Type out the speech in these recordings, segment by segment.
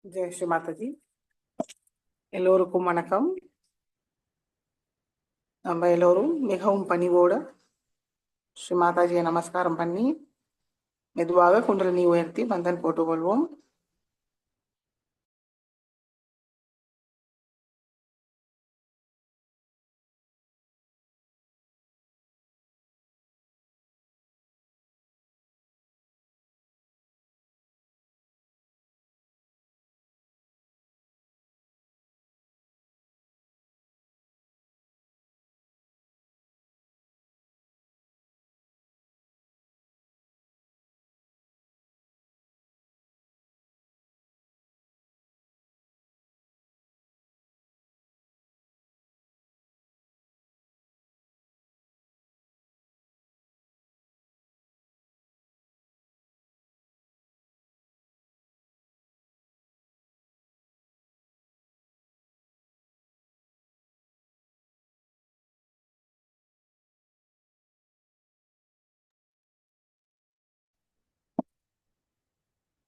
ஜெய் ஸ்ரீ மாதாஜி. எல்லோருக்கும் வணக்கம். நம்ம எல்லோரும் மிகவும் பணிவோட ஸ்ரீ மாதாஜியை நமஸ்காரம் பண்ணி மெதுவாக குண்டலினி உயர்த்தி பந்தன் போட்டுக்கொள்வோம்.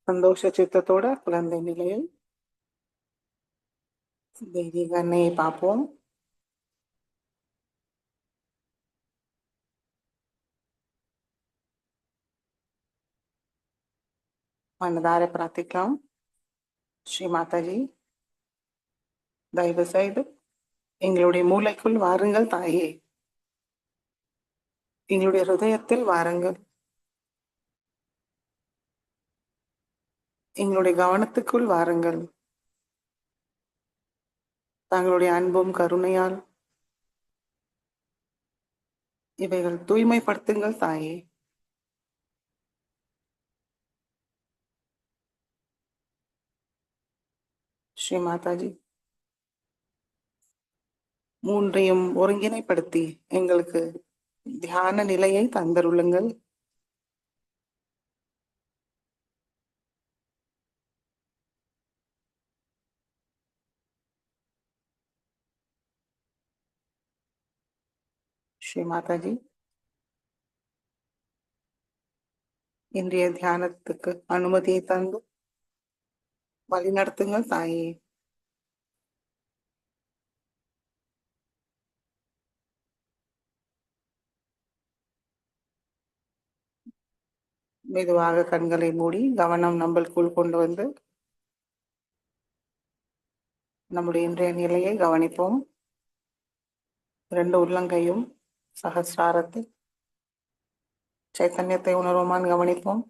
சந்தோஷ சித்தத்தோட குழந்தை நிலையில் தெய்வீக அன்னையை பார்ப்போம். மனதார பிரார்த்திக்கலாம். ஸ்ரீ மாதாஜி, தயவு செய்து எங்களுடைய மூளைக்குள் வாருங்கள் தாயே, எங்களுடைய ஹிருதயத்தில் வாருங்கள், எங்களுடைய கவனத்துக்குள் வாருங்கள். தங்களுடைய அன்பும் கருணையால் இவைகள் தூய்மைப்படுத்துங்கள் தாயே. ஸ்ரீ மாதாஜி, மூன்றையும் ஒருங்கிணைப்படுத்தி எங்களுக்கு தியான நிலையை தந்தருளுங்கள். ஸ்ரீ மாதாஜி, இன்றைய தியானத்துக்கு அனுமதியை தந்து வழிநடத்துங்கள் தாயே. மெதுவாக கண்களை மூடி கவனம் நம்மளுக்குள் கொண்டு வந்து நம்முடைய இன்றைய நிலையை கவனிப்போம். 2 உள்ளங்கையும் சகசிராரத்தில் சைத்தன்யத்தை உணர்வோமான் கவனிப்போம்.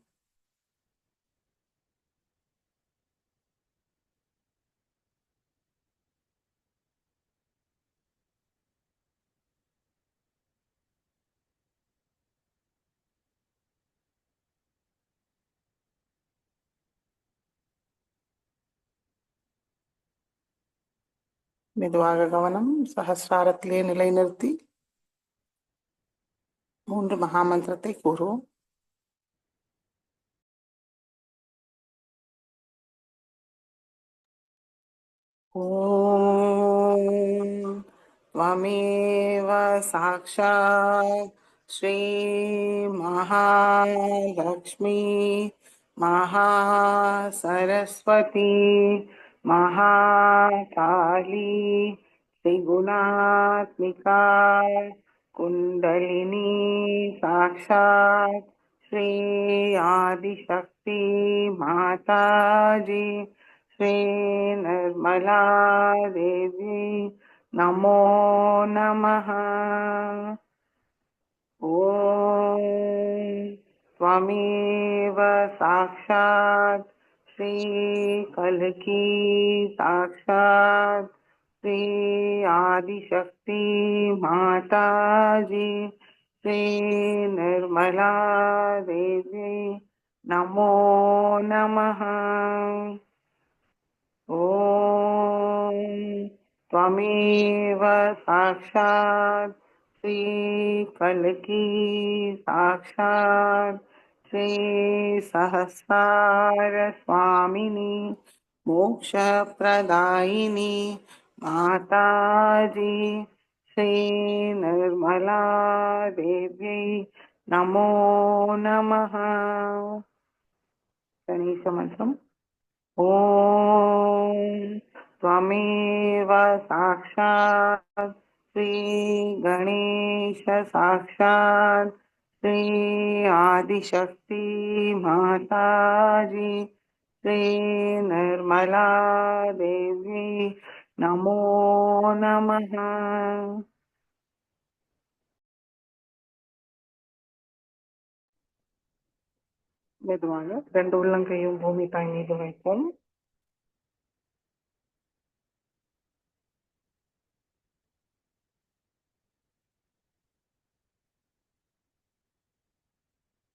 மெதுவாக கவனம் சகசிராரத்திலே நிலைநிறுத்தி 3 மகாமந்திரத்தை கூறுவோம். ஓம் त्वमेव साक्षात् श्री महालक्ष्मी महासरस्वती महाकाली त्रिगुणात्मिका कुंडलिनी साक्षात् श्री आदिशक्ति माताजी श्री निर्मला देवी नमो नमः। ओम त्वमेव साक्षात् श्री कल्की साक्षात् श्री आदिशक्ति माताजी श्री निर्मला देवी नमो नमः। ओम त्वमेव साक्षात् श्री कल्की साक्षात् श्री सहस्रार स्वामिनी मोक्षप्रदायिनी माताजी श्री निर्मला देवी नमो नमः. गणेश मंत्रम. ॐ त्वमेव साक्षात् श्रीगणेश साक्षात् श्री आदिशक्ति माताजी श्री निर्मला देवी नमो नमः. மெதுவாக ரெண்டு உள்ளங்கையும் பூமி தாய் மீது வைப்போம்.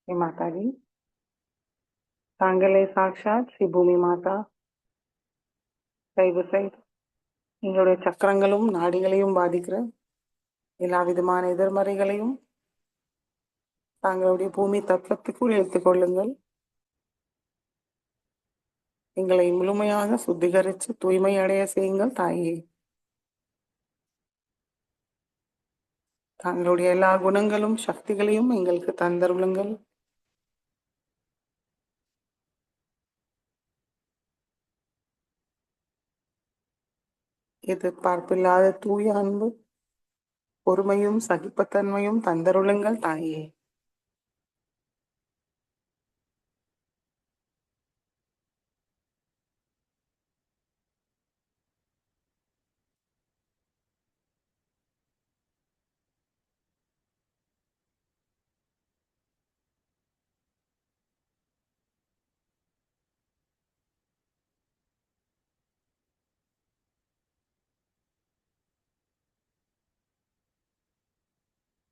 ஸ்ரீ மாதாஜி, தாங்களே சாட்சாத் ஸ்ரீ பூமி மாதா. தயவு செய்து எங்களுடைய சக்கரங்களும் நாடிகளையும் பாதிக்கிற எல்லா விதமான எதிர்மறைகளையும் தாங்களுடைய பூமி தத்துவத்துக்குள் எடுத்துக் கொள்ளுங்கள். எங்களை முழுமையாக சுத்திகரித்து தூய்மை அடைய செய்யுங்கள் தாயே. தங்களுடைய எல்லா குணங்களும் சக்திகளையும் எங்களுக்கு தந்தருளுங்கள். எதிர்பார்ப்பில்லாத தூய அன்பு, பொறுமையும் சகிப்புத்தன்மையும் தந்தருளுங்கள் தாயே.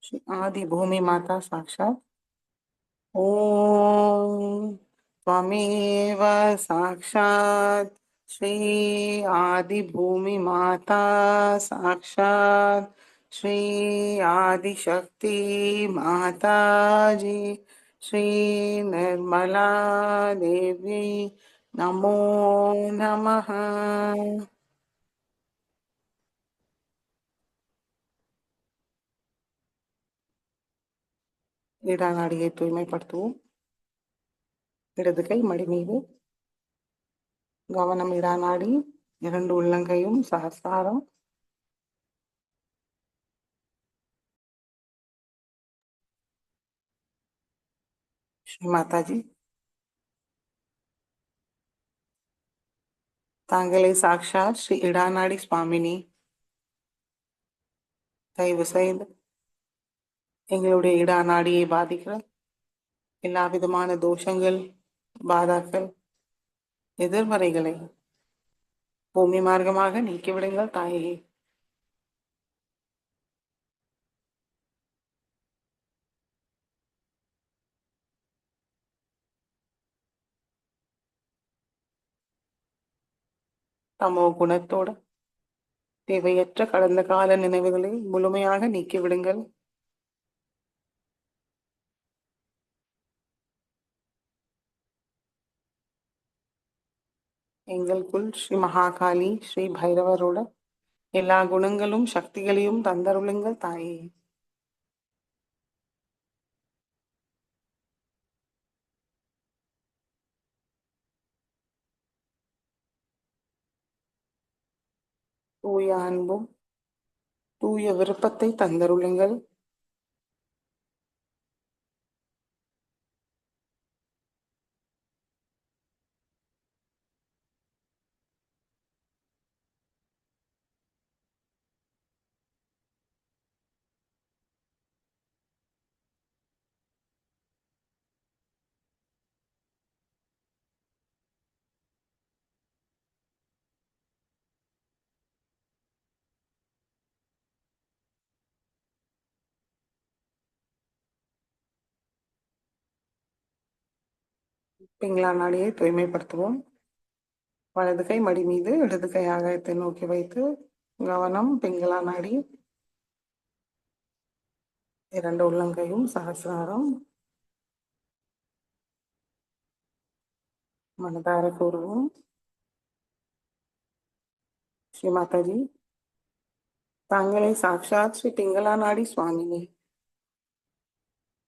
श्री आदि भूमि माता साक्षात. ॐ त्वमेव साक्षात् श्री आदिभूमि माता साक्षात् श्री आदिशक्ति माताजी श्री निर्मला देवी नमो नमः. இடநாடியை தூய்மைப்படுத்துவோம். இடது கை மடி மீது, கவனம் இடநாடி, இரண்டு உள்ளங்கையும் சகஸ்ராரம். ஸ்ரீ மாதாஜி, தாங்களே சாக்ஷாத் ஸ்ரீ இடநாடி சுவாமினி. தயவு செய்து எங்களுடைய இடநாடியை பாதிக்கிற எல்லா விதமான தோஷங்கள், பாதாக்கள், எதிர்மறைகளை பூமி மார்க்கமாக நீக்கிவிடுங்கள் தாயே. தமோ குணத்தோட தேவையற்ற கடந்த கால நினைவுகளை முழுமையாக நீக்கிவிடுங்கள். எங்களுக்குள் ஸ்ரீ மகாகாளி ஸ்ரீ பைரவரோட எல்லா குணங்களும் சக்திகளையும் தந்தருளுங்கள் தாயே. தூய அன்பும் தூய விருப்பத்தை தந்தருளுங்கள். பிங்களா நாடியை தூய்மைப்படுத்துவோம். வலது கை மடி மீது, இடது கை ஆகாயத்தை நோக்கி வைத்து, கவனம் பிங்களா நாடி, இரண்டு உள்ளங்கையும் சகசிராரம். மனதார கூறுவோம். ஸ்ரீ மாதாஜி, தாங்களே சாட்சாத் ஸ்ரீ பிங்களா நாடி சுவாமினி.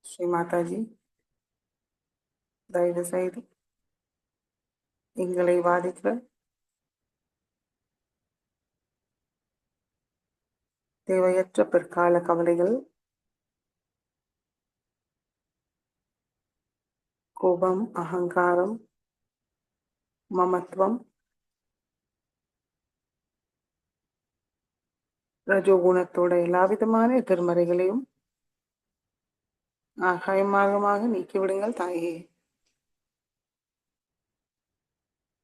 ஸ்ரீ மாதாஜி, தயவு செய்து எங்களை பாதிக்கிற தேவையற்ற பிற்கால கவலைகள், கோபம், அகங்காரம், மமத்துவம், ரஜோகுணத்தோட எல்லா விதமான எதிர்மறைகளையும் அகயமாக நீக்கிவிடுங்கள் தாயே.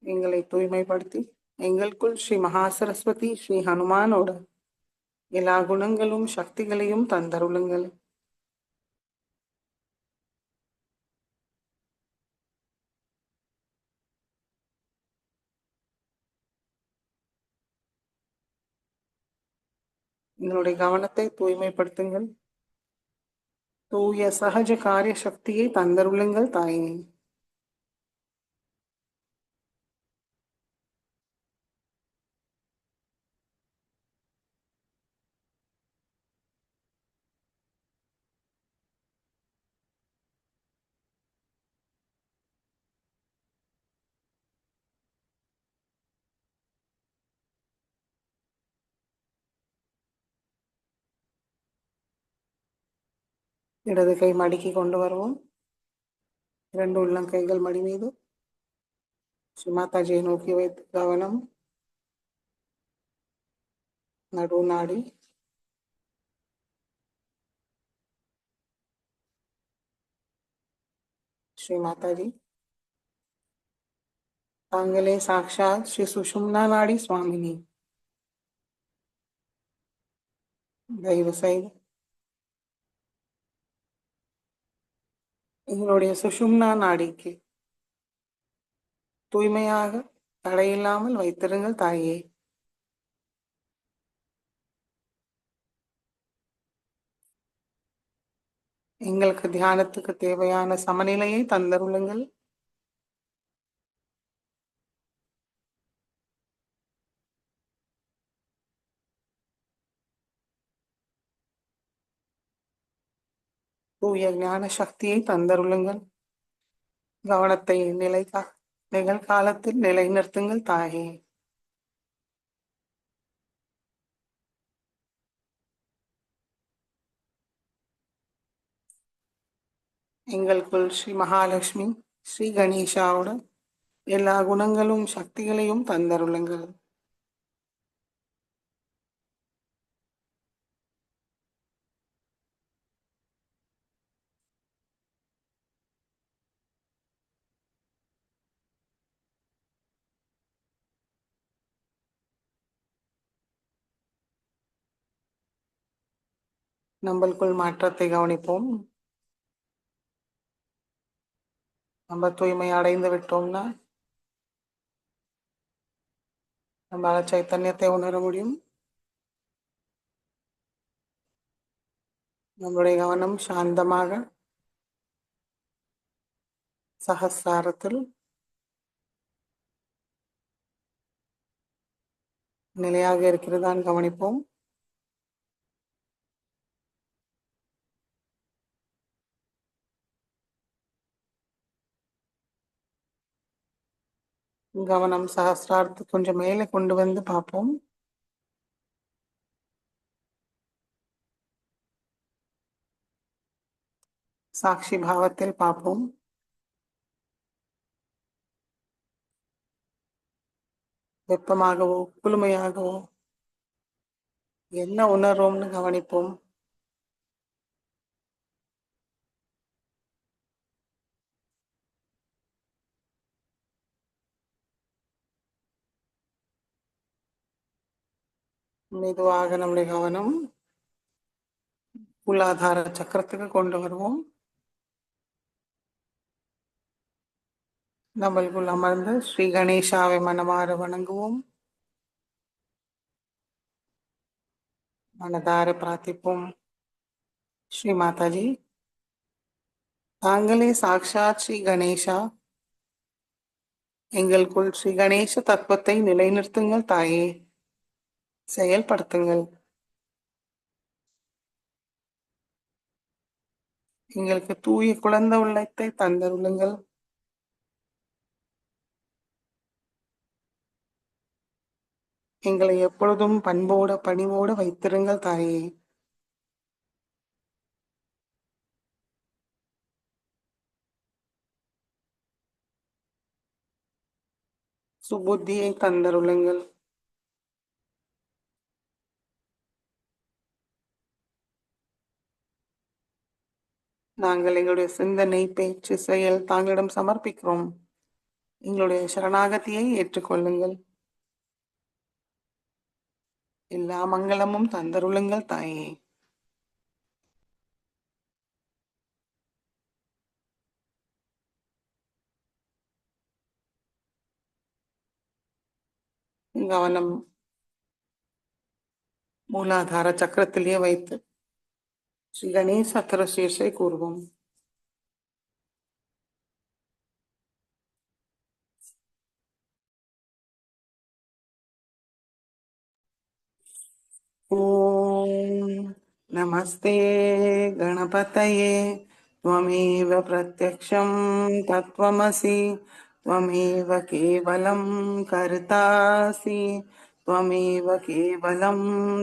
எங்களை தூய்மைப்படுத்தி எங்களுக்குள் ஸ்ரீ மகாசரஸ்வதி ஸ்ரீ ஹனுமானோட எல்லா குணங்களும் சக்திகளையும் தந்தருளுங்கள். எங்களுடைய கவனத்தை தூய்மைப்படுத்துங்கள். தூய சகஜ காரிய சக்தியை தந்தருளுங்கள் தாயே. இடது கை மடிக்கி கொண்டு வருவோம். 2 உள்ளங்கைகள் மடி மீது ஸ்ரீ மாதாஜியை நோக்கி வைத்து கவனம் நடு நாடி, ஸ்ரீ மாதாஜி தாங்களே சாக்ஷாத் ஸ்ரீ சுஷும்னா நாடி சுவாமினி. தயவு செய்து எங்களுடைய சுஷும்னா நாடிக்கு தூய்மையாக தடையில்லாமல் வைத்திருங்கள் தாயே. எங்களுக்கு தியானத்துக்கு தேவையான சமநிலையை தந்தருளுங்கள். தூய ஞான சக்தியை தந்தருளுங்கள். கவனத்தை நிகழ்காலத்தில் நிலைநிறுத்துங்கள் தாயே. எங்களுக்குள் ஸ்ரீ மகாலட்சுமி ஸ்ரீ கணேஷாவோட எல்லா குணங்களும் சக்திகளையும் தந்தருளுங்கள். நம்மளுக்குள் மாற்றத்தை கவனிப்போம். நம்ம தூய்மை அடைந்து விட்டோம்னா நம்மளால சைத்தன்யத்தை உணர முடியும். நம்முடைய கவனம் சாந்தமாக சகஸ்ராரத்தில் நிலையாக இருக்கிறதான் கவனிப்போம். கவனம் சகஸ்ராரத்துக்கு கொஞ்சம் மேலே கொண்டு வந்து பார்ப்போம். சாட்சி பாவத்தில் பார்ப்போம். வெப்பமாகவோ குளுமையாகவோ என்ன உணர்வோம்னு கவனிப்போம். மெதுவாக நம்முடைய கவனம் மூலாதார சக்கரத்துக்கு கொண்டு வருவோம். நம்மளுக்குள் அமர்ந்து ஸ்ரீ கணேஷாவை மனமாற வணங்குவோம். மனதார பிரார்த்திப்போம். ஸ்ரீ மாதாஜி தாங்களே சாக்ஷாத் ஸ்ரீ கணேஷா. எங்களுக்குள் ஸ்ரீ கணேச தத்துவத்தை நிலைநிறுத்துங்கள் தாயே. செயல்படுத்துங்கள். எங்களுக்கு தூய குழந்தை உள்ளத்தை தந்தருளுங்கள். எங்களை எப்பொழுதும் பண்போட பணிவோடு வைத்திருங்கள் தாயே. சுபுத்தியை தந்தருளுங்கள். நாங்கள் எங்களுடைய சிந்தனை, பேச்சு, செயல் தாங்களிடம் சமர்ப்பிக்கிறோம். எங்களுடைய சரணாகதியை ஏற்றுக்கொள்ளுங்கள். எல்லா மங்களமும் தந்தருளுங்கள் தாயே. கவனம் மூலாதார சக்கரத்திலேயே வைத்து ஸ்ரீ கணேச அத்தர கூறுவோம். ॐ नमस्ते गणपतये त्वमेव प्रत्यक्षं तत्त्वमसि त्वमेव केवलं कर्तासि त्वमेव केवलं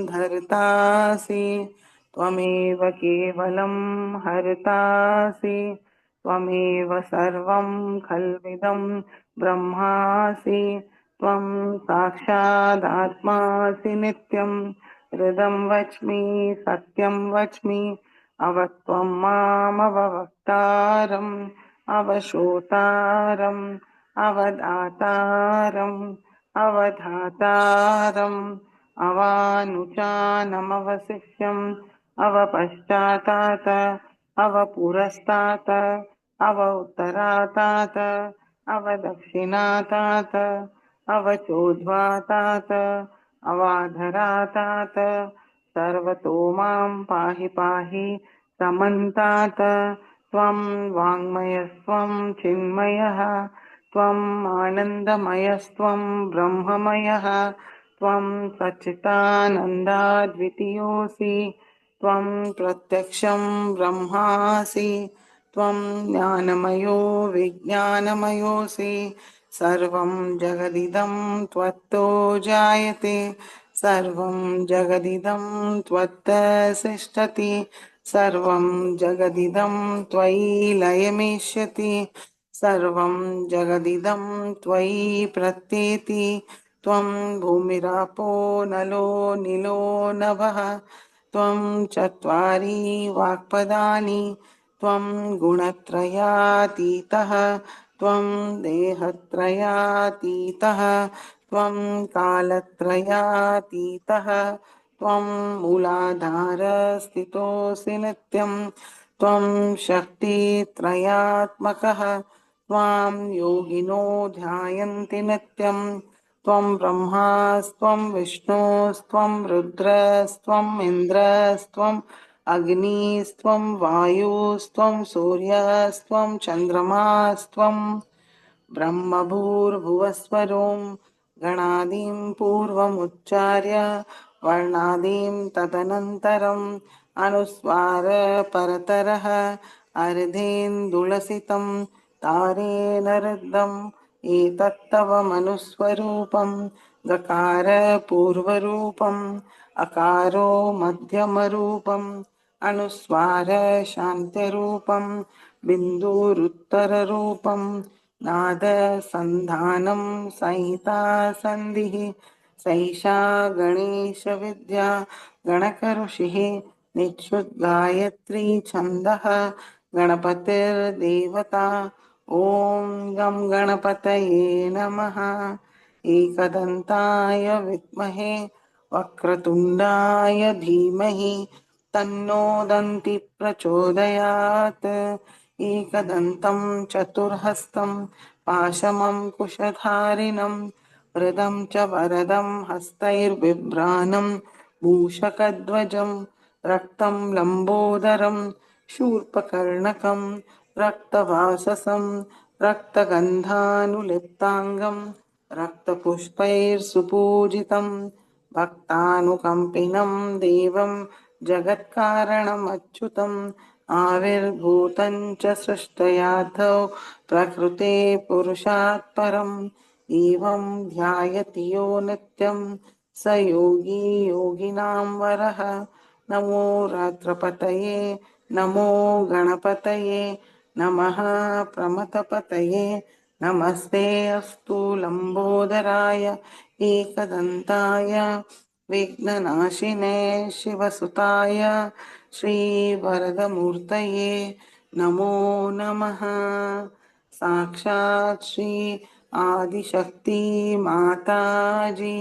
धर्तासि त्वमेव केवलं हर्तासि त्वमेव सर्वं खल्विदं ब्रह्मासि त्वं साक्षादात्मासि नित्यं हृदं वच्मि सत्यं वच्मि अवत्वं मामवक्तारम् अवशोतारम् अवदातारम् अवधातारम् अवानुचानमवशिष्यम् अवपश्चातात् अवपुरस्तात् अव उत्तरातात् अवदक्षिणातात् अवचोद्वातात् अवाधरातात् सर्वतो मां पाहि पाहि समन्तात् त्वं वाङ्मयस्त्वं चिन्मयः त्वम् आनन्दमयस्त्वं ब्रह्ममयः त्वं सच्चिदानन्दाद्वितीयोऽसि त्वं प्रत्यक्षं ब्रह्मासि त्वं ज्ञानमयो विज्ञानमयोऽसि सर्वं जगदिदं त्वत्तो जायते सर्वं जगदिदं त्वत्तसिष्ठति सर्वं जगदिदं त्वयि लयमेष्यति सर्वं जगदिदं त्वयि प्रत्येति त्वं भूमिरापो नलो निलो नभः त्वं चत्वारि वाक्पदानि त्वं गुणत्रयातीतः त्वं देहत्रयातीतः त्वं कालत्रयातीतः त्वं मूलाधारस्थितोऽसि नित्यं त्वं शक्तित्रयात्मकः त्वां योगिनो ध्यायन्ति नित्यं त्वं ब्रह्मास्त्वं विष्णुस्त्वं रुद्रस्त्वम् इन्द्रस्त्वम् अग्निस्त्वं वायुस्त्वं सूर्यस्त्वं चन्द्रमास्त्वं ब्रह्मभूर्भुवस्वरों गणादीं पूर्वमुच्चार्य वर्णादीं तदनन्तरम् अनुस्वार परतरः अर्धेन्दुलसितं तारेण रुद्धम् एतत्तव मनुस्वरूपं गकार पूर्वरूपम् अकारो मध्यमरूपम् अनुस्वार शान्त्यरूपं बिन्दुरुत्तररूपं नादसन्धानं संहिता सन्धिः सैषा गणेशविद्या गणकऋषिः निःश्रुतगायत्री छन्दः गणपतिर्देवता ॐ गं गणपतये नमः। एकदन्ताय विद्महे वक्रतुण्डाय धीमहि तन्नो दन्ति प्रचोदयात् एकदन्तं चतुर्हस्तं पाशमङ्कुशधारिणं वरदं च वरदं हस्तैर्बिभ्राणं मूषकध्वजं रक्तं लम्बोदरं शूर्पकर्णकं रक्तवाससं रक्तगन्धानुलिप्ताङ्गं रक्तपुष्पैर्सुपूजितं भक्तानुकम्पिनं देवं जगत्कारणमच्युतम् आविर्भूतं च सृष्टयाथो प्रकृते पुरुषात् परम् एवं ध्यायति यो नित्यं स योगी योगिनां वरः नमो रात्रपतये नमो गणपतये नमः प्रमथपतये नमस्ते अस्तु लम्बोदराय एकदन्ताय विघ्ननाशिने शिवसुताय श्रीवरदमूर्तये नमो नमः। साक्षात् श्री आदिशक्ति माताजी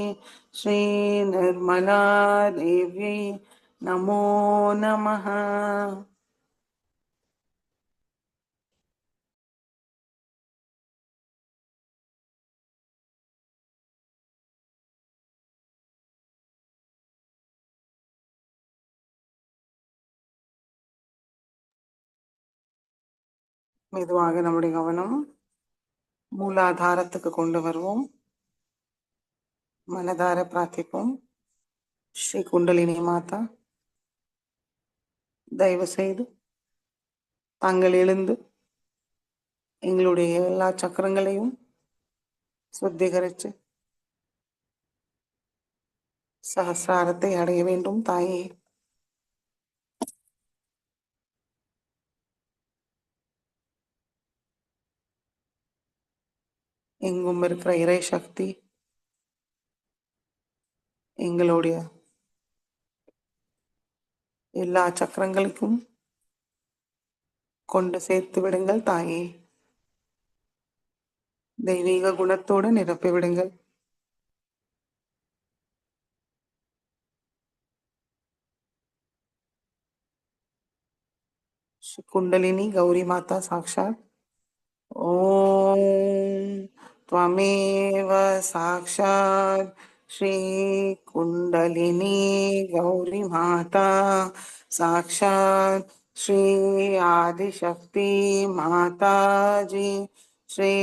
श्री निर्मला देवी नमो नमः। மெதுவாக நம்முடைய கவனம் மூலாதாரத்துக்கு கொண்டு வருவோம். மனதார பிரார்த்திப்போம். ஸ்ரீ குண்டலினி மாதா, தயவு செய்து தாங்கள் எழுந்து எங்களுடைய எல்லா சக்கரங்களையும் சுத்திகரித்து சகசிராரத்தை அடைய வேண்டும் தாயே. எங்கும் இருக்கிற இறை சக்தி எங்களுடைய எல்லா சக்கரங்களுக்கும் கொண்டு சேர்த்து விடுங்கள் தாயே. தெய்வீக குணத்தோடு நிரப்பி விடுங்கள். श्री कुंडलिनी गौरी माता साक्षात ओम त्वमेव साक्षात श्री कुंडलिनी गौरी माता साक्षात श्री आदिशक्ति माता जी श्री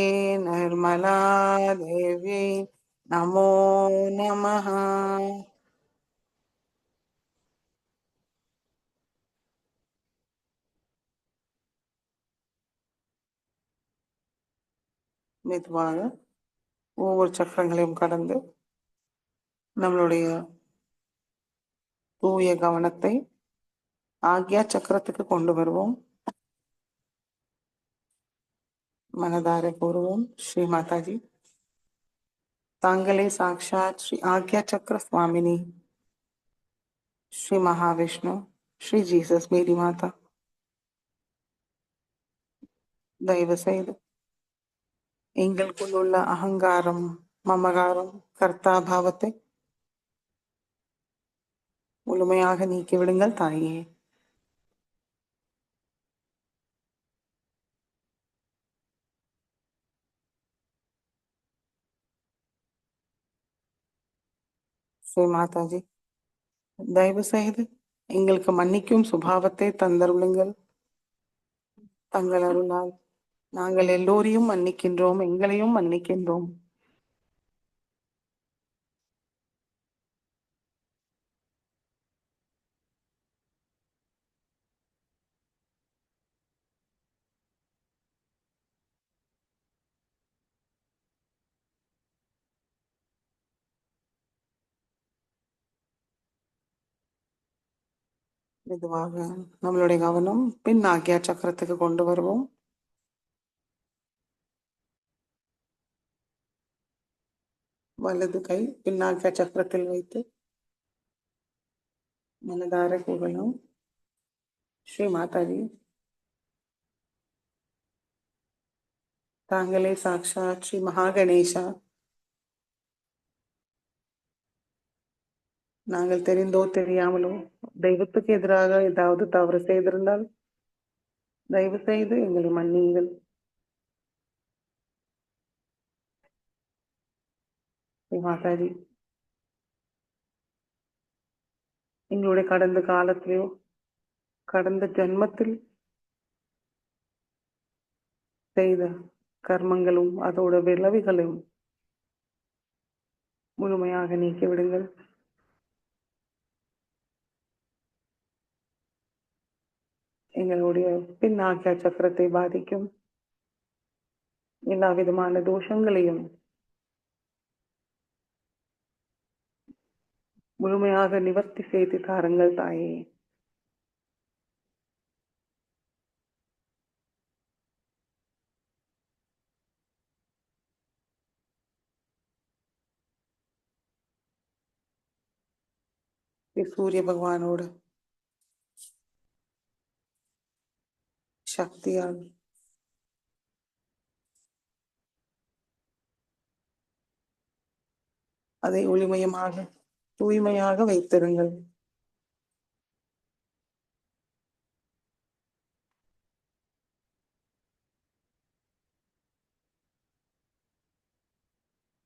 निर्मला देवी नमो नमः। மெதுவாக ஒவ்வொரு சக்கரங்களையும் கடந்து நம்மளுடைய தூய கவனத்தை ஆக்யா சக்கரத்துக்கு கொண்டு வருவோம். மனதார கூறுவோம். ஸ்ரீ மாதாஜி, தாங்களே சாக்ஷாத் ஸ்ரீ ஆக்யா சக்கர சுவாமினி, ஸ்ரீ மகாவிஷ்ணு, ஸ்ரீ ஜீசஸ் மேரி மாதா, தயவு செய்து எங்களுக்குள் உள்ள அகங்காரம், மமகாரம், கர்த்தா பாவத்தை முழுமையாக நீக்கிவிடுங்கள் தாயே. ஸ்ரீ மாதாஜி, தயவு செய்து எங்களுக்கு மன்னிக்கும் சுபாவத்தை தந்தருளுங்கள். தங்கள் அருளால் நாங்கள் எல்லோரையும் மன்னிக்கின்றோம், எங்களையும் மன்னிக்கின்றோம். மெதுவாக நம்மளுடைய கவனம் பின் ஆக்யா சக்கரத்துக்கு கொண்டு வருவோம். வலது கை பின்னாக்யா சக்கரத்தில் வைத்து மனதார கூறணும். ஸ்ரீ மாதாஜி, தாங்களே சாக்ஷாத் ஸ்ரீ மகாகணேஷா, நாங்கள் தெரிந்தோ தெரியாமலோ தெய்வத்துக்கு எதிராக ஏதாவது தவறு செய்திருந்தால் தயவு செய்து எங்களை மன்னியுங்கள். ஸ்ரீ மாதாஜி, எங்களுடைய கடந்த காலத்திலேயோ கடந்த ஜென்மத்தில் செய்த கர்மங்களும் அதோட விளைவுகளும் முழுமையாக நீக்கிவிடுங்கள். எங்களுடைய பின் ஆக்யா சக்கரத்தை பாதிக்கும் எல்லா விதமான தோஷங்களையும் முழுமையாக நிவர்த்தி செய்து தாருங்கள் தாயே. சூரிய பகவானோட சக்தியால் அதை ஒளிமயமாக தூய்மையாக வைத்திருங்கள்.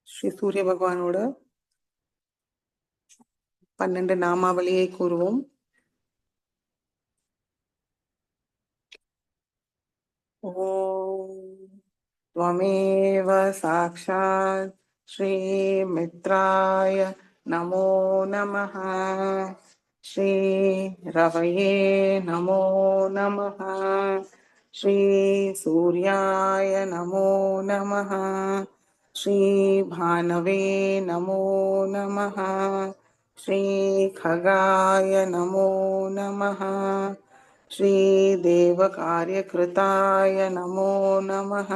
ஸ்ரீ சூரிய பகவானோட 12 நாமாவளியை கூறுவோம். ஓம் त्वमेव साक्षात् श्रीमित्राय नमो नमः. श्रीरवये नमो नमः. श्रीसूर्याय नमो नमः. श्रीभानवे नमो नमः. श्रीखगाय नमो नमः. श्रीदेवकार्यकृताय नमो नमः.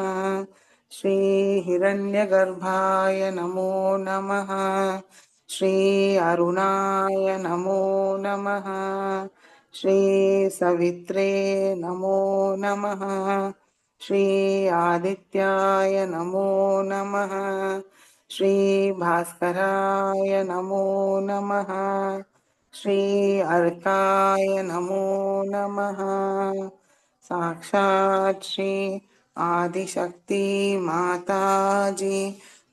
श्रीहिरण्यगर्भाय नमो नमः. श्री अरुणाय नमो नमः. श्रीसवित्रे नमो नमः. श्री आदित्याय नमो नमः. श्रीभास्कराय नमो नमः. श्री अर्काय नमो नमः. साक्षात् श्री आदिशक्ति माताजी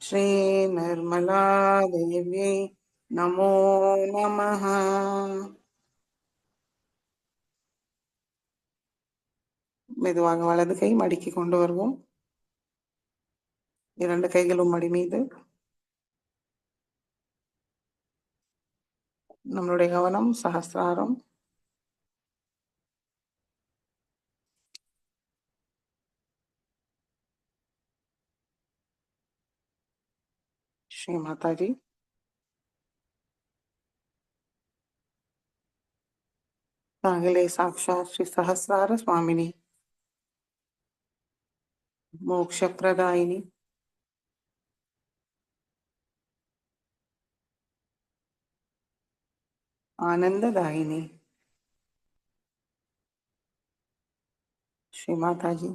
श्री निर्मला देवी नमो नमः. மெதுவாக வலது கை மடிக்கி கொண்டு வருவோம். 2 கைகளும் மடி மீது. நம்மளுடைய கவனம் சஹஸ்ராரம். ஸ்ரீ மாதாஜி தாங்களே சாக்ஷாத் ஸ்ரீ சஹஸ்ரார சுவாமினி, மோக்ஷப்ரதாயினி, ஆனந்ததாயினி. ஸ்ரீ மாதாஜி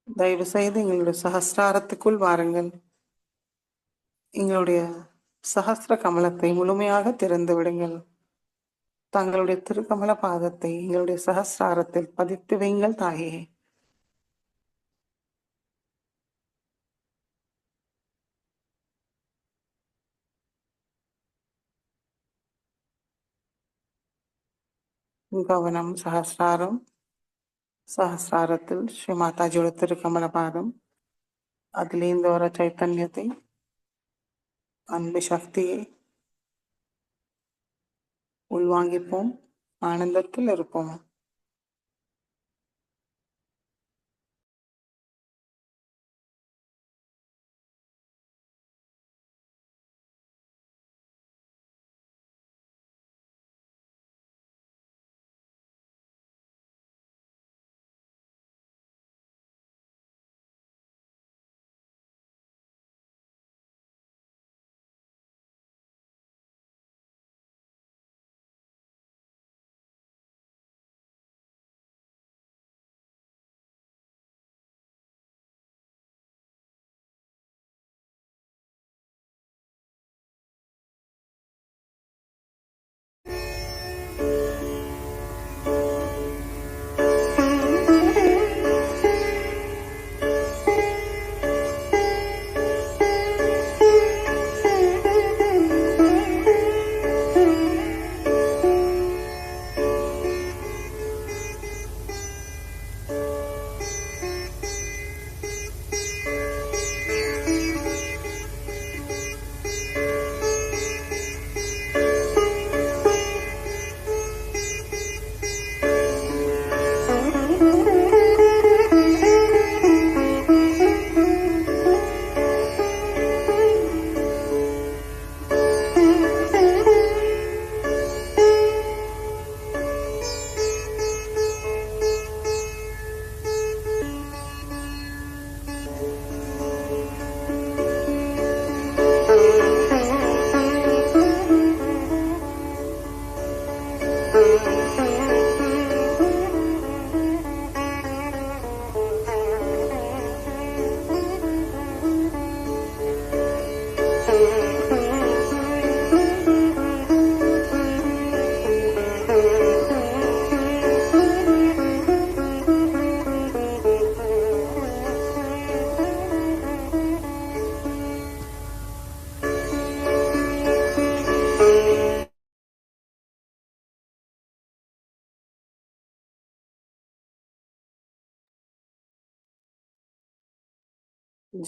தயவு செய்து எங்களுடைய சஹஸ்ராரத்துக்குள் வாருங்கள். எங்களுடைய சஹஸ்ர கமலத்தை முழுமையாக திறந்து விடுங்கள். தங்களுடைய திருக்கமல பாதத்தை எங்களுடைய சஹஸ்ராரத்தில் பதித்து வைங்கள் தாயே. கவனம் சஹஸ்ராரம். சஹஸ்ராரத்தில் ஸ்ரீ மாதாஜியோட திருக்கமல பாதம், அதிலேந்து வர சைத்தன்யத்தை, அன்பு சக்தியை உள்வாங்கிப்போம். ஆனந்தத்தில் இருப்போம்.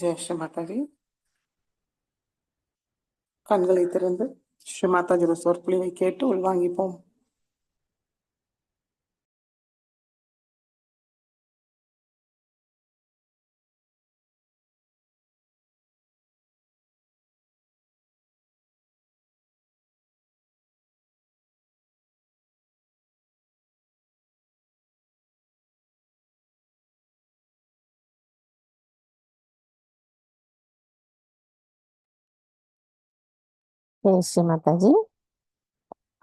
ஜெய ஸ்ரீ மாதாஜி. கண்களை திறந்து ஸ்ரீ மாதாஜியோட சொற்பொழிவை கேட்டு உள்வாங்கிப்போம். ஸ்ரீ மாதாஜி,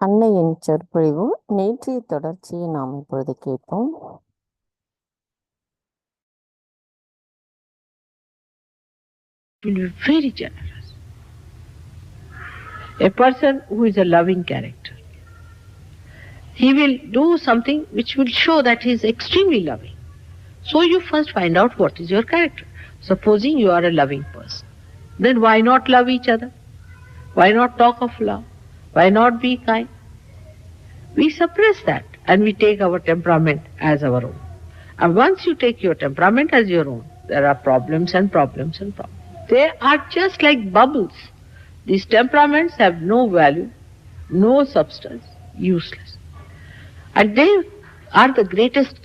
அன்னையின் சொற்பொழிவு நேற்றைய தொடர்ச்சியை நாம் இப்பொழுது கேட்போம். Will be very generous. A person who is a loving character, he will do something which will show that he is extremely loving. So you first find out what is your character. Supposing you are a loving person, then why not love each other? Why not talk of love? Why not be kind? We suppress that and we take our temperament as our own. And once you take your temperament as your own, there are problems and problems and problems. They are just like bubbles. These temperaments have no value, no substance, useless. And they are the greatest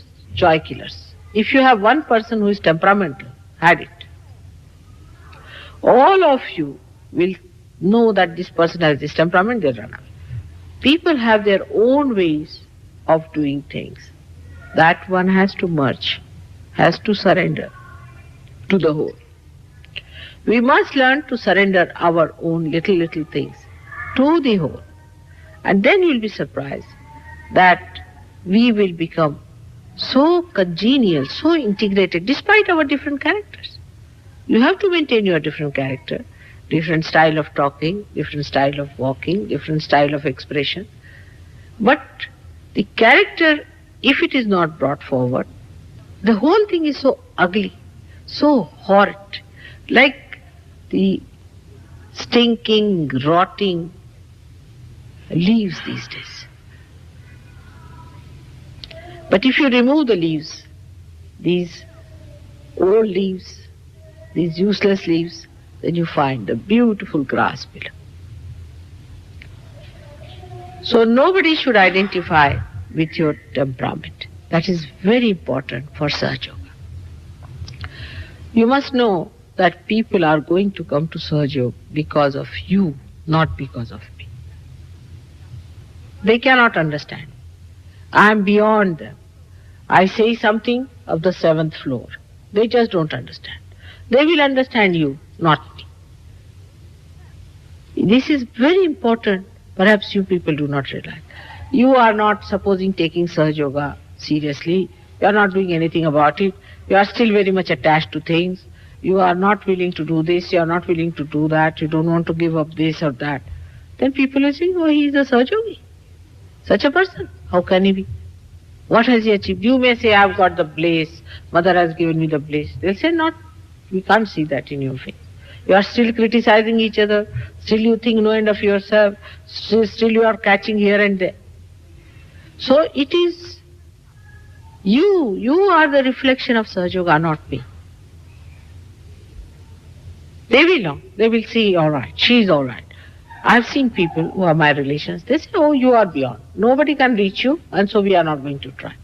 joy killers. If you have one person who is temperamental, had it. All of you will know that this person has this temperament, they run away. People have their own ways of doing things. That one has to merge, has to surrender to the whole. We must learn to surrender our own little things to the whole. And then you will be surprised that we will become so congenial, so integrated, despite our different characters. You have to maintain your different character, different style of talking, different style of walking, different style of expression. But the character, if it is not brought forward, the whole thing is so ugly, so horrid, like the stinking, rotting leaves these days. But if you remove the leaves, these old leaves, these useless leaves, then you find the beautiful grass below. So nobody should identify with your temperament. That is very important for Sahaja Yoga. You must know that people are going to come to Sahaja Yoga because of you, not because of me. They cannot understand. I am beyond them. I say something of the 7th floor. They just don't understand. They will understand you, not me. This is very important. Perhaps you people do not realize. You are not, supposing, taking Sahaja Yoga seriously. You are not doing anything about it. You are still very much attached to things. You are not willing to do this. You are not willing to do that. You don't want to give up this or that. Then people will say, oh, he is a Sahaja Yogi. Such a person. How can he be? What has he achieved? You may say, I have got the bliss. Mother has given me the bliss. They'll say, not. We can't see that in your face. You are still criticizing each other. Still you think no end of yourself. Still you are catching here and there. So it is you. You are the reflection of Sahaja Yoga, not me. They will know. They will see, all right, she is all right. I've seen people who are my relations. They say, oh, you are beyond. Nobody can reach you, and so we are not going to try.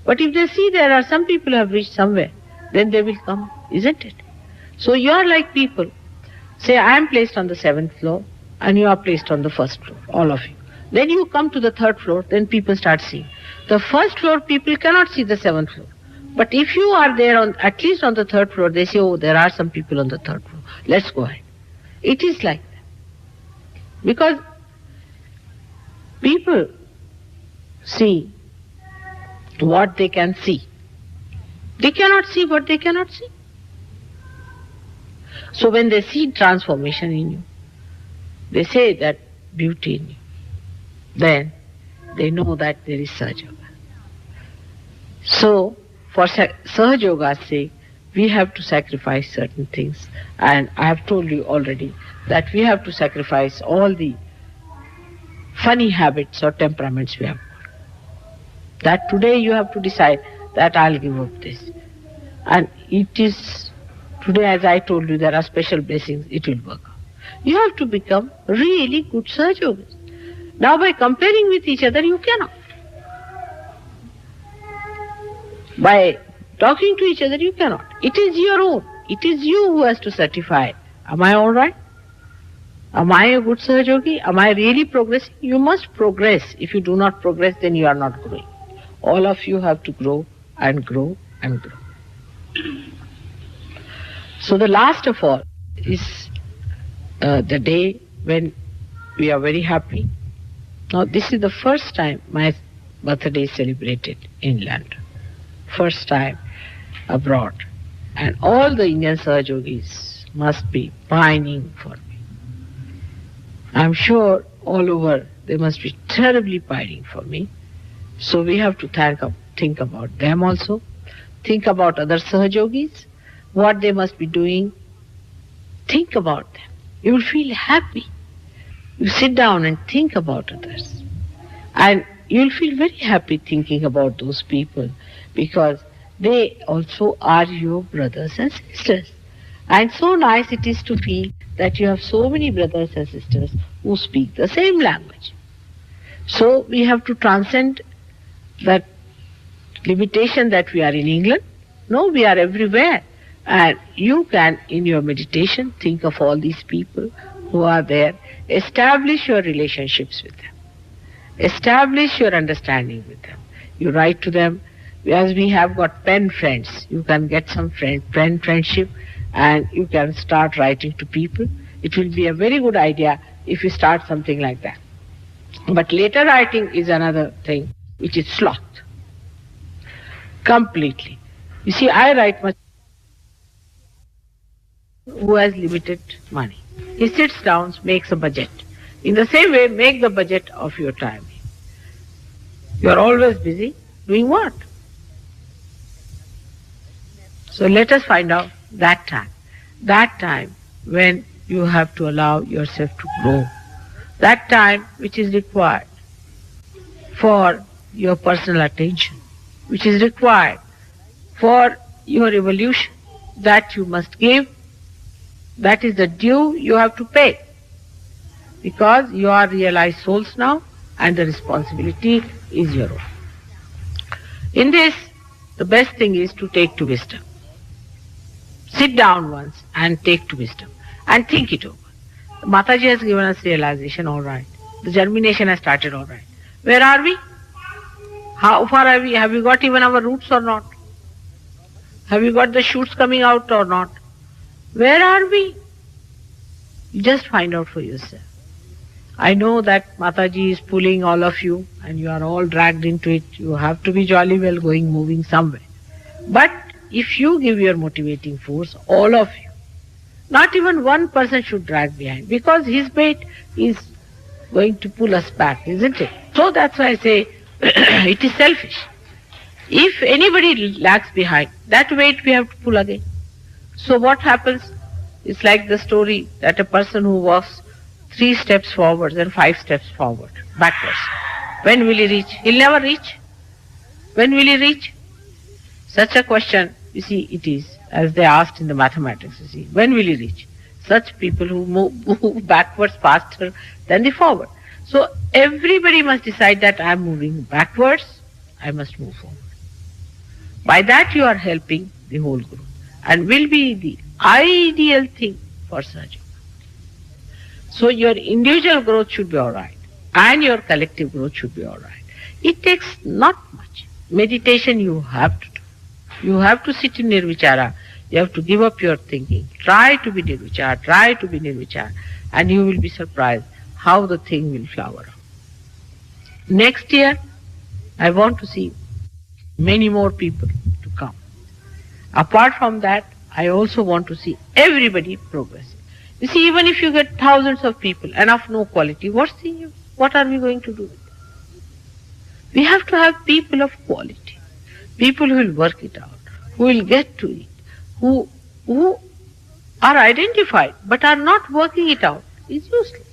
But if they see there are some people who have reached somewhere, then they will come, isn't it? So you are like people. Say, I am placed on the 7th floor, and you are placed on the 1st floor, all of you. Then you come to the 3rd floor, then people start seeing. The 1st floor people cannot see the 7th floor. But if you are there on at least on the 3rd floor, they say, oh, there are some people on the 3rd floor. Let's go ahead. It is like that. Because people see what they can see. They cannot see what they cannot see. So when they see transformation in you, they say that beauty in you, then they know that there is Sahaja Yoga. So for Sahaja Yoga's sake, we have to sacrifice certain things. And I have told you already that we have to sacrifice all the funny habits or temperaments we have. That today you have to decide that I'll give up this. And it is Today, as I told you, there are special blessings, it will work out. You have to become really good Sahaja Yogis. Now, by comparing with each other, you cannot. By talking to each other, you cannot. It is your own. It is you who has to certify. Am I all right? Am I a good Sahaja Yogi? Am I really progressing? You must progress. If you do not progress, then you are not growing. All of you have to grow and grow and grow. So the last of all is the day when we are very happy. Now this is the first time my birthday is celebrated in London. First time abroad. And all the Indian Sahaja Yogis must be pining for me. I'm sure all over they must be terribly pining for me. So we have to think about them also. Think about other Sahaja Yogis, what they must be doing. Think about them. You will feel happy. You sit down and think about others. And you will feel very happy thinking about those people because they also are your brothers and sisters. And so nice it is to feel that you have so many brothers and sisters who speak the same language. So we have to transcend that limitation that we are in England. No, we are everywhere. And you can, in your meditation, think of all these people who are there. Establish your relationships with them. Establish your understanding with them. You write to them. As we have got pen friends, you can get some pen friendship and you can start writing to people. It will be a very good idea if you start something like that. But later writing is another thing, which is sloth. Completely. You see, I write much who has limited money. He sits down, makes a budget. In the same way, make the budget of your time. You are always busy doing what? So let us find out that time when you have to allow yourself to grow, that time which is required for your personal attention, which is required for your evolution, that you must give. That is the due you have to pay, because you are realized souls now and the responsibility is your own. In this, the best thing is to take to wisdom. Sit down once and take to wisdom and think it over. Mataji has given us realization, all right. The germination has started, all right. Where are we? How far are we? Have we got even our roots or not? Have we got the shoots coming out or not? Where are we? You just find out for yourself. I know that Mataji is pulling all of you and you are all dragged into it. You have to be jolly well going, moving somewhere. But if you give your motivating force, all of you, not even one person should drag behind, because his weight is going to pull us back, isn't it? So that's why I say it is selfish. If anybody lags behind, that weight we have to pull again. So what happens? It's like the story that a person who walks 3 steps forward and 5 steps forward, backwards. When will he reach? He'll never reach. When will he reach? Such a question, you see, it is, as they asked in the mathematics, you see, when will he reach? Such people who move backwards faster than the forward. So everybody must decide that I am moving backwards, I must move forward. By that you are helping the whole group and will be the ideal thing for Sahaja. So your individual growth should be all right and your collective growth should be all right. It takes not much. Meditation you have to do. You have to sit in nirvichara. You have to give up your thinking. Try to be nirvichara, and you will be surprised how the thing will flower out. Next year, I want to see many more people to come. Apart from that, I also want to see everybody progressing. You see, even if you get thousands of people and of no quality, what are we going to do with it? We have to have people of quality, people who will work it out, who will get to it, who are identified but are not working it out. Is useless.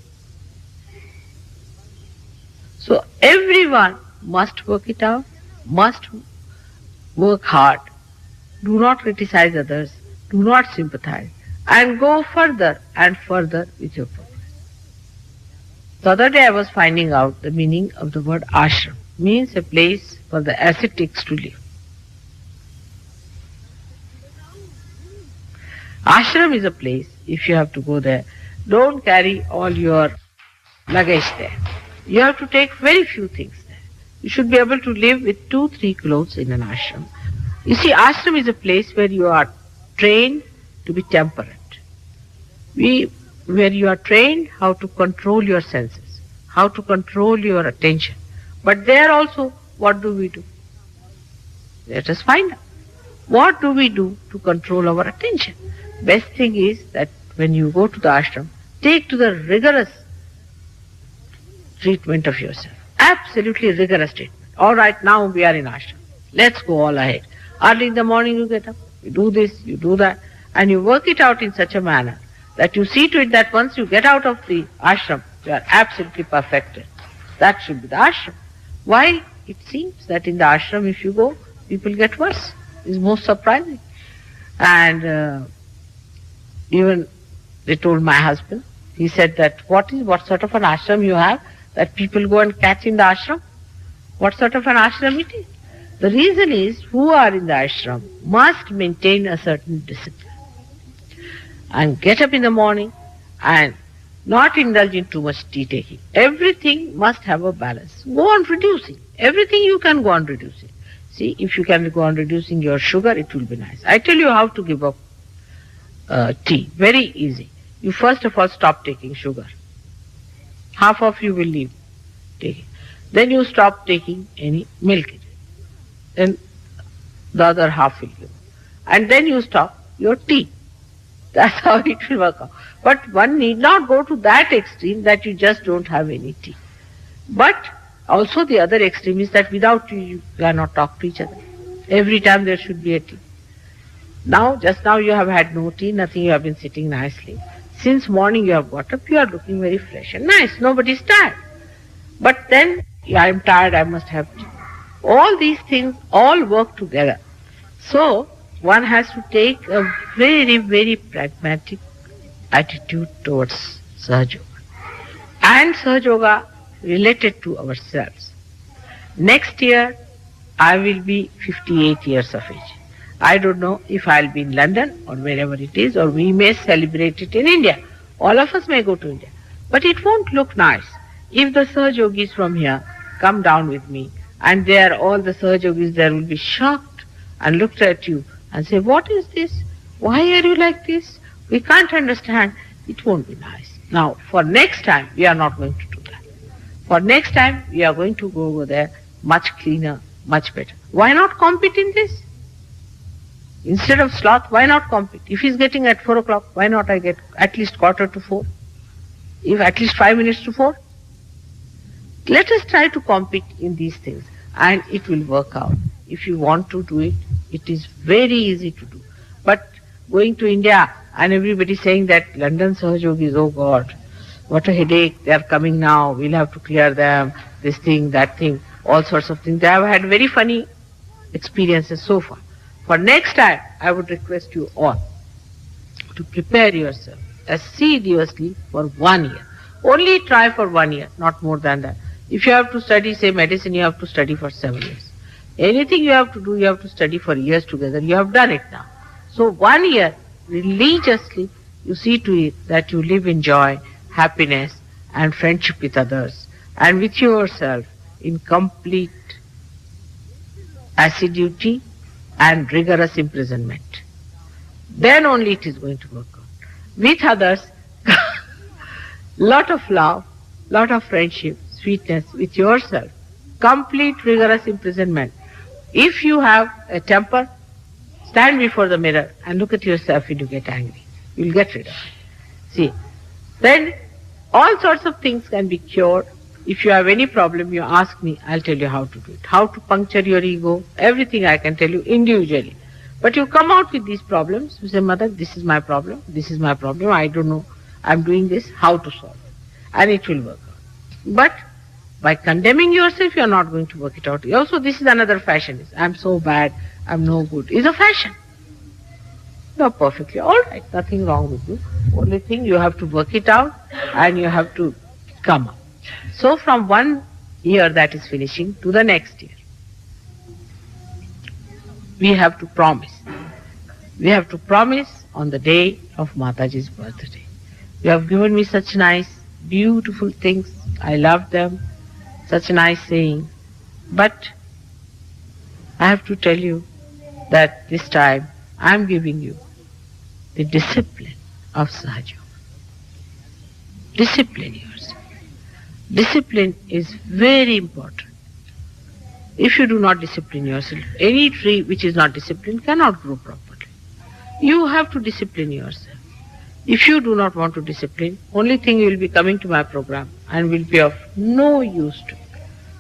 So everyone must work it out, must work hard. Do not criticize others. Do not sympathize and go further and further with your progress. The other day I was finding out the meaning of the word ashram. Means a place for the ascetics to live. Ashram is a place, if you have to go there, don't carry all your luggage there. You have to take very few things there. You should be able to live with 2-3 clothes in an ashram. You see, ashram is a place where you are trained to be temperate. Where you are trained how to control your senses, how to control your attention. But there also, what do we do? Let us find out. What do we do to control our attention? Best thing is that when you go to the ashram, take to the rigorous treatment of yourself. Absolutely rigorous treatment. All right, now we are in ashram. Let's go all ahead. Early in the morning you get up, you do this, you do that, and you work it out in such a manner that you see to it that once you get out of the ashram, you are absolutely perfected. That should be the ashram. Why? It seems that in the ashram, if you go, people get worse. It's most surprising. And even they told my husband, he said that what sort of an ashram you have that people go and catch in the ashram? What sort of an ashram it is? The reason is who are in the ashram must maintain a certain discipline and get up in the morning and not indulge in too much tea taking. Everything must have a balance. Go on reducing. Everything you can go on reducing. See, if you can go on reducing your sugar, it will be nice. I tell you how to give up tea. Very easy. You first of all stop taking sugar. Half of you will leave taking. Then you stop taking any milk. Then the other half will give. And then you stop your tea. That's how it will work out. But one need not go to that extreme that you just don't have any tea. But also the other extreme is that without tea you cannot talk to each other. Every time there should be a tea. Now, just now you have had no tea, nothing, you have been sitting nicely. Since morning you have got up, you are looking very fresh and nice. Nobody is tired. But then, I am tired, I must have tea. All these things all work together. So, one has to take a very, very pragmatic attitude towards Sahaja Yoga. And Sahaja Yoga related to ourselves. Next year, I will be 58 years of age. I don't know if I'll be in London or wherever it is, or we may celebrate it in India. All of us may go to India. But it won't look nice if the Sahaja Yogis from here come down with me and there all the Sahaja Yogis there will be shocked and looked at you and say, what is this? Why are you like this? We can't understand. It won't be nice. Now, for next time, we are not going to do that. For next time, we are going to go over there much cleaner, much better. Why not compete in this? Instead of sloth, why not compete? If he's getting at 4 o'clock, why not I get at least 3:45? If at least 5 minutes to 4? Let us try to compete in these things and it will work out. If you want to do it, it is very easy to do. But going to India and everybody saying that London Sahaja Yogis, oh God, what a headache, they are coming now, we'll have to clear them, this thing, that thing, all sorts of things. They have had very funny experiences so far. For next time, I would request you all to prepare yourself assiduously for 1 year. Only try for 1 year, not more than that. If you have to study, say medicine, you have to study for 7 years. Anything you have to do, you have to study for years together. You have done it now. So 1 year, religiously, you see to it that you live in joy, happiness, and friendship with others, and with yourself in complete assiduity and rigorous imprisonment. Then only it is going to work out. With others, lot of love, lot of friendship, sweetness. With yourself, complete rigorous imprisonment. If you have a temper, stand before the mirror and look at yourself when you get angry. You'll get rid of it. See, then all sorts of things can be cured. If you have any problem, you ask me, I'll tell you how to do it. How to puncture your ego, everything I can tell you individually. But you come out with these problems, you say, Mother, this is my problem, I don't know, I'm doing this, how to solve it. And it will work out. But by condemning yourself, you are not going to work it out. Also, this is another fashion. I'm so bad, I'm no good. It's a fashion. Not perfectly. All right, nothing wrong with you. Only thing you have to work it out and you have to come up. So from one year that is finishing to the next year, we have to promise. We have to promise on the day of Mataji's birthday. You have given me such nice, beautiful things. I love them. Such nice saying. But I have to tell you that this time I am giving you the discipline of Sahaja. Discipline yourself. Discipline is very important. If you do not discipline yourself, any tree which is not disciplined cannot grow properly. You have to discipline yourself. If you do not want to discipline, only thing you will be coming to my program and will be of no use to you.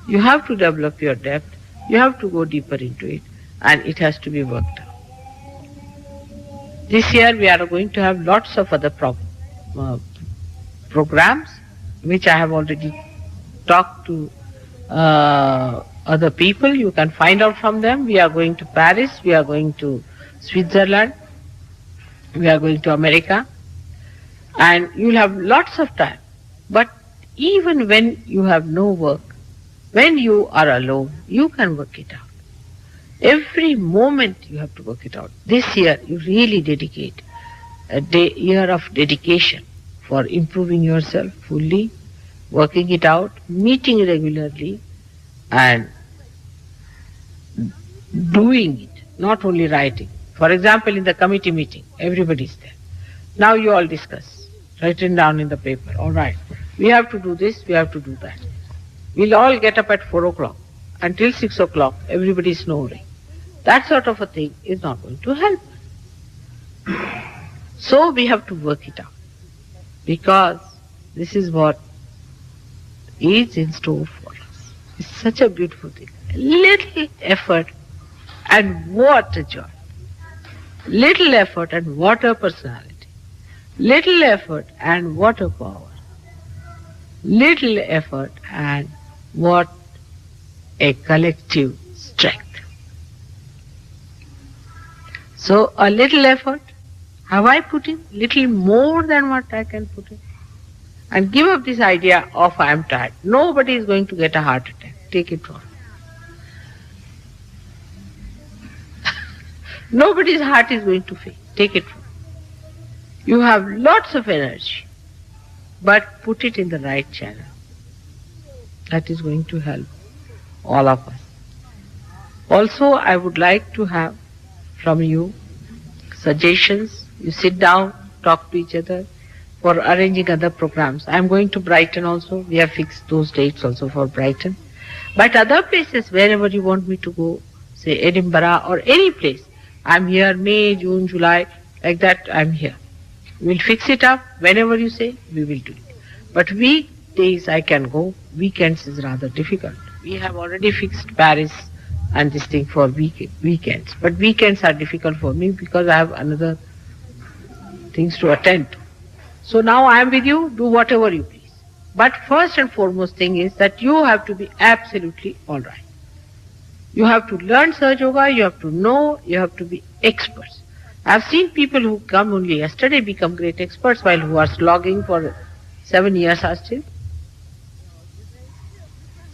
You have to develop your depth, you have to go deeper into it, and it has to be worked out. This year we are going to have lots of other programs, which I have already talked to other people. You can find out from them. We are going to Paris, we are going to Switzerland, we are going to America, and you will have lots of time. But even when you have no work, when you are alone, you can work it out. Every moment you have to work it out. This year you really dedicate a year of dedication for improving yourself fully, working it out, meeting regularly, and doing it, not only writing. For example, in the committee meeting, everybody is there. Now you all discuss, written down in the paper. All right, we have to do this, we have to do that. We'll all get up at 4 o'clock. Until 6 o'clock, everybody is snoring. That sort of a thing is not going to help. So we have to work it out. Because this is what is in store for us. It's such a beautiful thing. Little effort and what a joy. Little effort and what a personality. Little effort and what a power. Little effort and what a collective strength. So a little effort, have I put in little more than what I can put in? And give up this idea of I am tired. Nobody is going to get a heart attack. Take it from me. Nobody's heart is going to fail. Take it from me. You have lots of energy, but put it in the right channel. That is going to help all of us. Also, I would like to have from you suggestions. You sit down, talk to each other for arranging other programs. I am going to Brighton also. We have fixed those dates also for Brighton. But other places, wherever you want me to go, say Edinburgh or any place, I am here, May, June, July, like that I am here. We will fix it up. Whenever you say, we will do it. But weekdays I can go. Weekends is rather difficult. We have already fixed Paris and this thing for weekends. But weekends are difficult for me because I have another things to attend to. So now I am with you, do whatever you please. But first and foremost thing is that you have to be absolutely all right. You have to learn Sahaja Yoga, you have to know, you have to be experts. I have seen people who come only yesterday become great experts, while who are slogging for 7 years are still.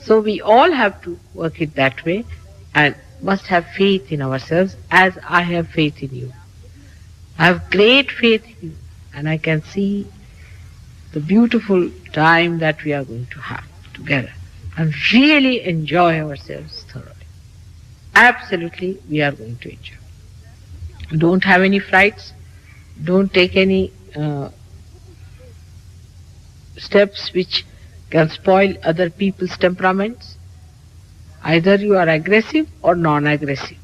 So we all have to work it that way and must have faith in ourselves as I have faith in you. I have great faith in you and I can see the beautiful time that we are going to have together and really enjoy ourselves thoroughly. Absolutely, we are going to enjoy. Don't have any frights. Don't take any steps which can spoil other people's temperaments. Either you are aggressive or non-aggressive.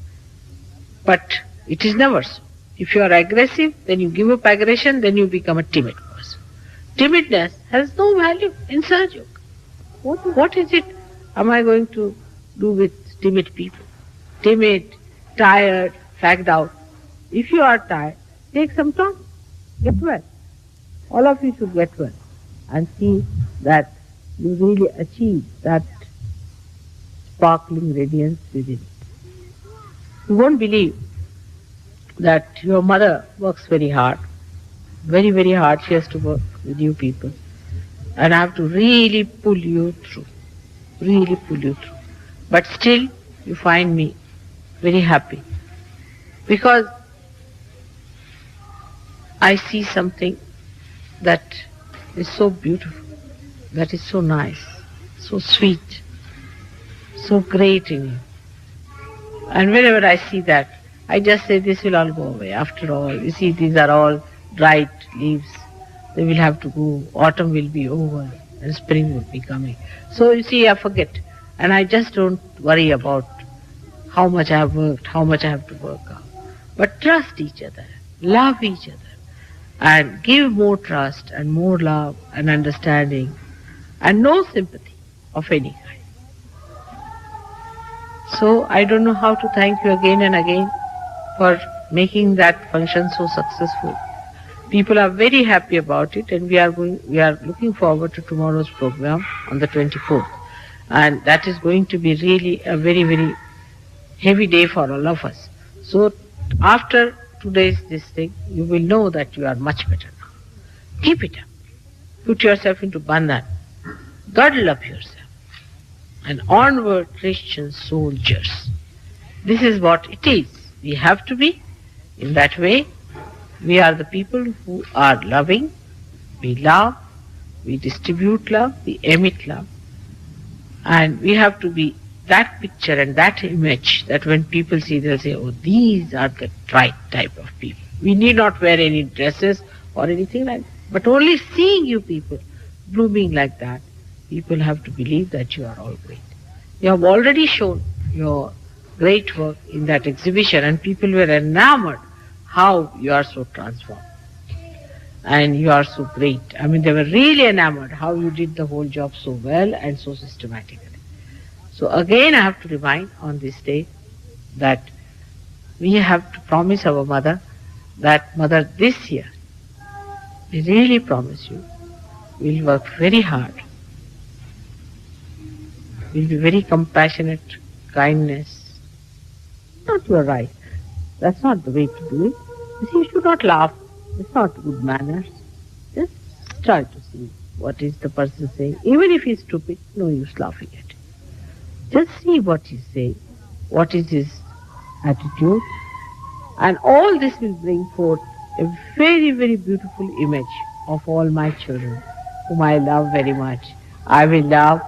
But it is never so. If you are aggressive, then you give up aggression, then you become a timid person. Timidness has no value in Sahaja Yoga. What is it am I going to do with timid people? Timid, tired, fagged out. If you are tired, take some time. Get well. All of you should get well and see that you really achieve that sparkling radiance within. You won't believe, that your mother works very hard, very, very hard. She has to work with you people. And I have to really pull you through, really pull you through. But still, you find me very happy because I see something that is so beautiful, that is so nice, so sweet, so great in you. And whenever I see that, I just say this will all go away. After all, you see, these are all dried leaves. They will have to go. Autumn will be over and spring will be coming. So you see, I forget. And I just don't worry about how much I have worked, how much I have to work out. But trust each other, love each other, and give more trust and more love and understanding and no sympathy of any kind. So I don't know how to thank you again and again for making that function so successful. People are very happy about it, and we are looking forward to tomorrow's program on the 24th. And that is going to be really a very, very heavy day for all of us. So after today's this thing, you will know that you are much better now. Keep it up. Put yourself into bandhan. Girdle up yourself. And onward, Christian soldiers. This is what it is. We have to be in that way. We are the people who are loving. We love. We distribute love. We emit love. And we have to be that picture and that image that when people see, they'll say, oh, these are the right type of people. We need not wear any dresses or anything like that. But only seeing you people blooming like that, people have to believe that you are all great. You have already shown your great work in that exhibition, and people were enamored how you are so transformed. And you are so great. I mean, they were really enamored how you did the whole job so well and so systematically. So again, I have to remind on this day that we have to promise our mother that, Mother, this year, we really promise you, we'll work very hard. We'll be very compassionate, kindness. Not you are right. That's not the way to do it. You see, you should not laugh. It's not good manners. Just try to see what is the person saying. Even if he's stupid, no use laughing at it. Just see what he's saying, what is his attitude, and all this will bring forth a very, very beautiful image of all my children, whom I love very much. I will love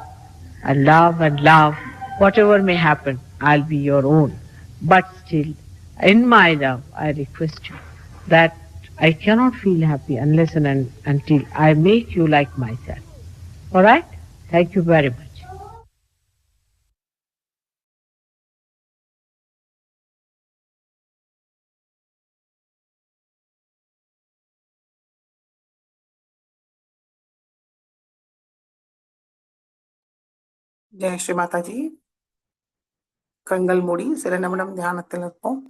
and love and love. Whatever may happen, I'll be your own. But still, in my love, I request you that I cannot feel happy unless and until I make you like myself. All right? Thank you very much. Jai Sri Mataji. கண்கள் மூடி சில நிமிடம் தியானத்தில் இருப்போம்.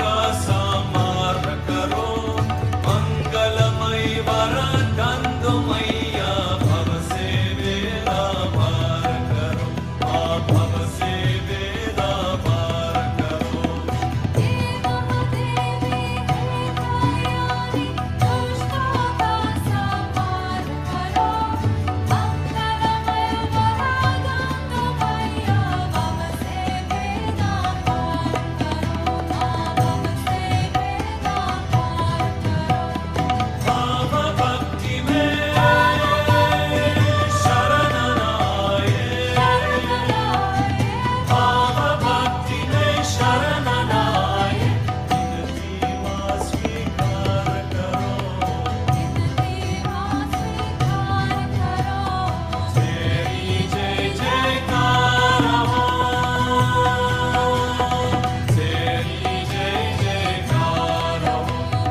का समार करो मंगलमय वरदंद मैया भव से बेड़ा पार करो भव से बेड़ा पार करो भाव भक्ति में शरण आए भाव भक्ति में शरण आए विनती मां स्वीकार करो तेरी जय जयकार हो तेरी जय जयकार हो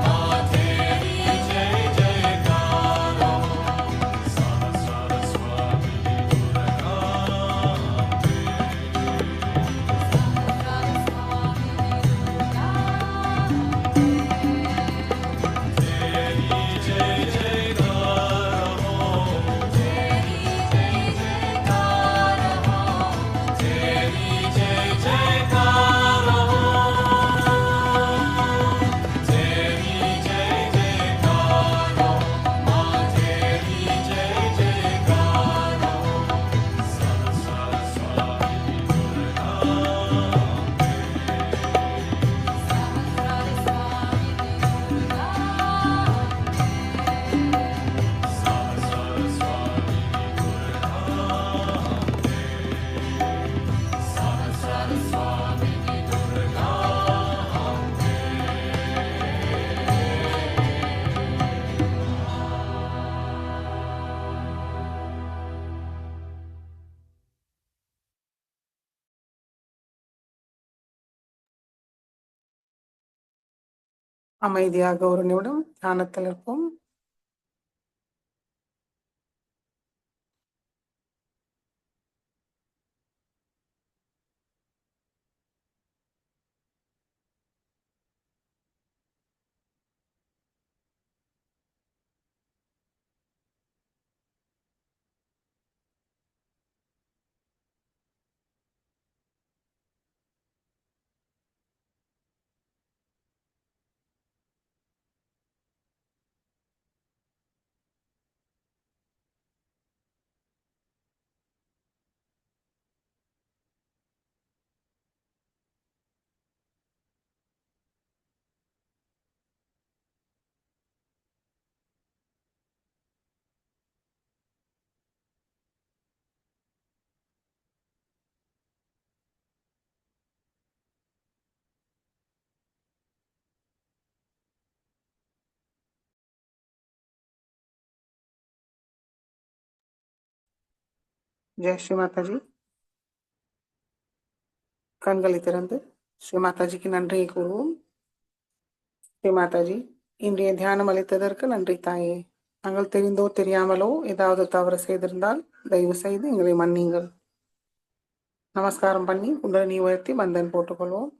मां तेरी जय जयकार हो सहस्र स्वामी दुर्गा तेरी जय जयकार हो तेरी जय जयकार हो तेरी जय जयकार हो मां तेरी जय जयकार हो सहस्र स्वामी दुर्गा सहस्र स्वामी दुर्गा सहस्र स्वामी दुर्गा அமைதியாக ஒரு நிமிடம் தியானத்தில் இருப்போம். ஜெய் ஸ்ரீ மாதாஜி. கண்களை திறந்து ஸ்ரீ மாதாஜிக்கு நன்றியை கூறுவோம். ஸ்ரீ மாதாஜி, இன்றைய தியானம் அளித்ததற்கு நன்றி தாயே. நாங்கள் தெரிந்தோ தெரியாமலோ ஏதாவது தவறு செய்திருந்தால் தயவு செய்து எங்களை மன்னியுங்கள். நமஸ்காரம் பண்ணி குண்டலினி உயர்த்தி பந்தன் போட்டுக்கொள்வோம்.